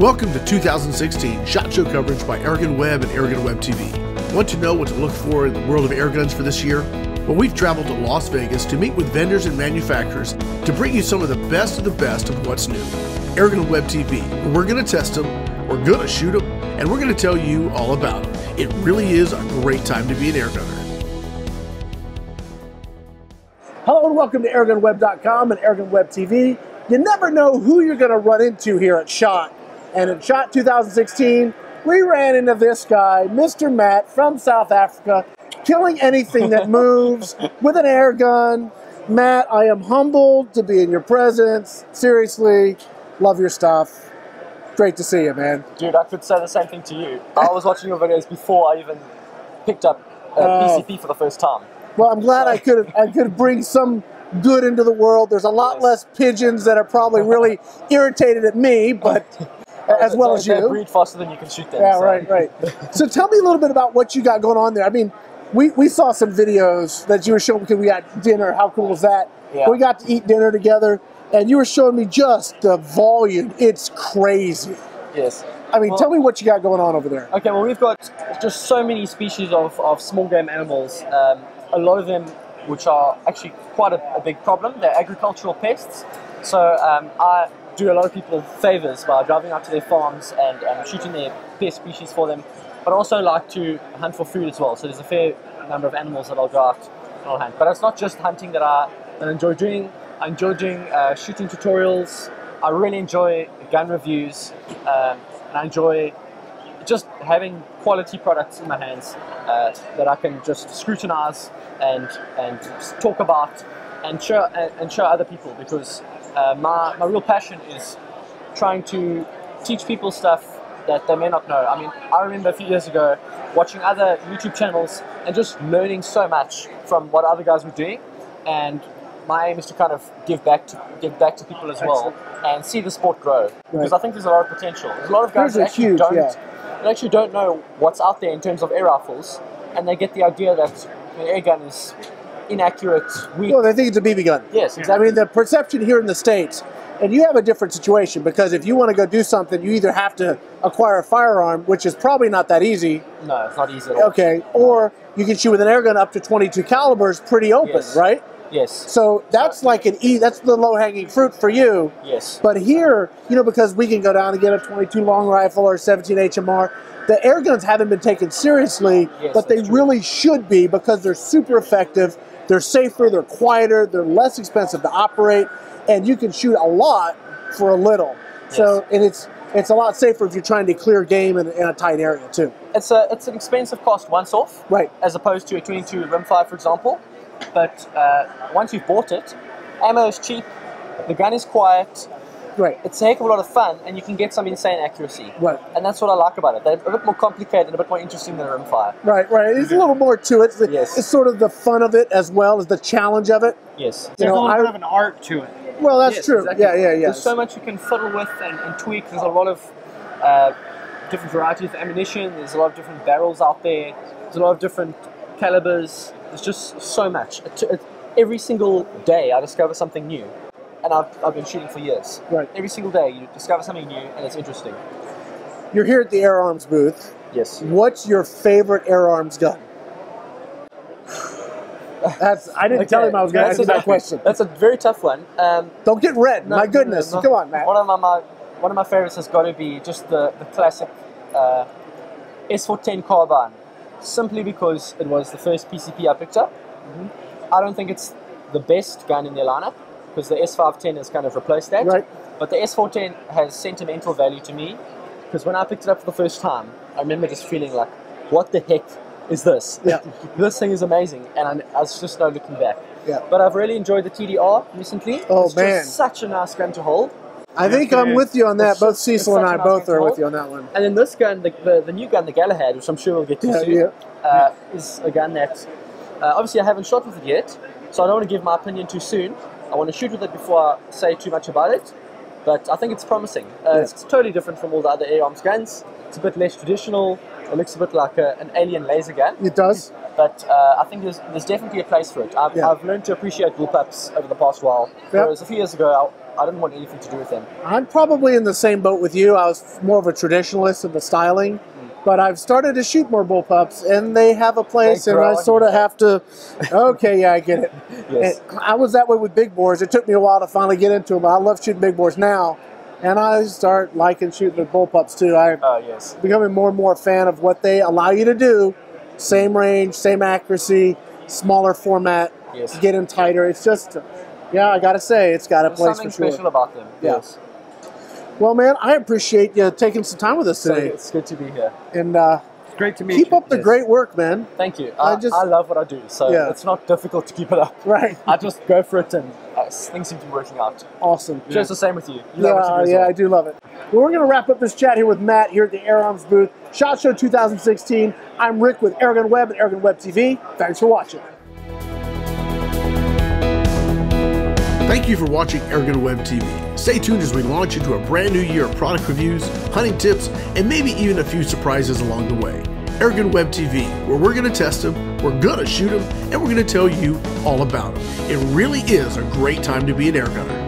Welcome to 2016 SHOT Show coverage by AirgunWeb and AirgunWebTV. Want to know what to look for in the world of airguns for this year? Well, we've traveled to Las Vegas to meet with vendors and manufacturers to bring you some of the best of what's new. AirgunWebTV, we're going to test them, we're going to shoot them, and we're going to tell you all about them. It really is a great time to be an airgunner. Hello and welcome to AirgunWeb.com and AirgunWebTV. You never know who you're going to run into here at SHOT. And at SHOT 2016, we ran into this guy, Mr. Matt from South Africa, killing anything that moves with an air gun. Matt, I am humbled to be in your presence. Seriously, love your stuff. Great to see you, man. Dude, I could say the same thing to you. I was watching your videos before I even picked up PCP for the first time. Well, I'm glad I could bring some good into the world. There's a lot less pigeons that are probably really irritated at me, but as well as you. They breed faster than you can shoot them. Yeah, so. right. So tell me a little bit about what you got going on there. I mean, we saw some videos that you were showing because we got dinner. How cool was that? Yeah. We got to eat dinner together, and you were showing me just the volume. It's crazy. Yes. I mean, tell me what you got going on over there. Okay, well, we've got just so many species of small game animals. A lot of them which are actually quite a big problem. They're agricultural pests. So I do a lot of people favors by driving out to their farms and shooting their pest species for them, but also like to hunt for food as well. So there's a fair number of animals that I'll go out and I'll hunt. But it's not just hunting that I enjoy doing. I enjoy doing shooting tutorials. I really enjoy gun reviews, and I enjoy just having quality products in my hands that I can just scrutinize and talk about and show other people, because my real passion is trying to teach people stuff that they may not know. I mean, I remember a few years ago watching other YouTube channels and just learning so much from what other guys were doing, and my aim is to kind of give back to people as well and see the sport grow, because I think there's a lot of potential. There's a lot of guys that actually don't know what's out there in terms of air rifles, and they get the idea that an air gun is inaccurate, weak. Well, they think it's a BB gun. Yes, exactly. I mean, the perception here in the States, and you have a different situation, because if you want to go do something, you either have to acquire a firearm, which is probably not that easy. No, it's not easy at all. Okay, or you can shoot with an air gun up to 22 calibers pretty open, right? Yes. So that's like that's the low-hanging fruit for you. Yes. But here, you know, because we can go down and get a 22 long rifle or 17 HMR, the air guns haven't been taken seriously, but they really should be, because they're super effective, they're safer, they're quieter, they're less expensive to operate, and you can shoot a lot for a little. Yes. So, and it's a lot safer if you're trying to clear game in a tight area too. It's an expensive cost once off, right? As opposed to a 22 rimfire, for example. But once you've bought it, ammo is cheap, the gun is quiet, right? It's a heck of a lot of fun, and you can get some insane accuracy, right? And that's what I like about it. They're a bit more complicated and a bit more interesting than a rimfire. Right. There's a little more to it. Yes. It's sort of the fun of it as well as the challenge of it. Yes. There's a little bit of an art to it. Well, that's true. Exactly. Yeah. There's so much you can fiddle with and tweak. There's a lot of different varieties of ammunition. There's a lot of different barrels out there. There's a lot of different calibers. There's just so much. Every single day I discover something new. And I've been shooting for years. Right. Every single day you discover something new, and it's interesting. You're here at the AirArms booth. Yes. What's your favorite AirArms gun? I didn't tell him I was going to answer that question. That's a very tough one. Don't get red. My goodness. Come on, Matt. One of my favorites has got to be just the classic S410 carbine, simply because it was the first PCP I picked up. I don't think it's the best gun in their lineup, because the S510 has kind of replaced that. Right. But the S410 has sentimental value to me, because when I picked it up for the first time, I remember just feeling like, what the heck is this? Yeah. This thing is amazing, and I was just no looking back. Yeah. But I've really enjoyed the TDR recently. Oh, it's man. Just such a nice gun to hold. I think I'm with you on that. Both Cecil and I both are with you on that one. And then this gun, the new gun, the Galahad, which I'm sure we'll get to soon, is a gun that obviously I haven't shot with it yet, so I don't want to give my opinion too soon. I want to shoot with it before I say too much about it, but I think it's promising. It's totally different from all the other AirArms guns. It's a bit less traditional. It looks a bit like an alien laser gun. It does. But I think there's definitely a place for it. I've learned to appreciate bullpups over the past while. Whereas a few years ago, I didn't want anything to do with them. I'm probably in the same boat with you. I was more of a traditionalist in the styling. But I've started to shoot more bullpups, and they have a place, and I sort of have to, okay, yeah, I get it. Yes. I was that way with big bores. It took me a while to finally get into them, but I love shooting big bores now. And I start liking shooting the bullpups, too. I'm becoming more and more a fan of what they allow you to do. Same range, same accuracy, smaller format, get in tighter. It's just, yeah, I got to say, it's got a place for sure. Something special about them, yes. Well, man, I appreciate you taking some time with us today. It's good to be here. And it's great to meet you. Keep up the great work, man. Thank you. I love what I do, so it's not difficult to keep it up. Right. I just go for it, and things seem to be working out. Awesome. Just the same with you. You love what you do as well. I do love it. Well, we're going to wrap up this chat here with Matt here at the FIREARMS booth. SHOT Show 2016. I'm Rick with AirgunWeb and AirgunWebTV. Thanks for watching. Thank you for watching AirgunWebTV. Stay tuned as we launch into a brand new year of product reviews, hunting tips, and maybe even a few surprises along the way. AirgunWebTV, where we're going to test them, we're going to shoot them, and we're going to tell you all about them. It really is a great time to be an airgunner.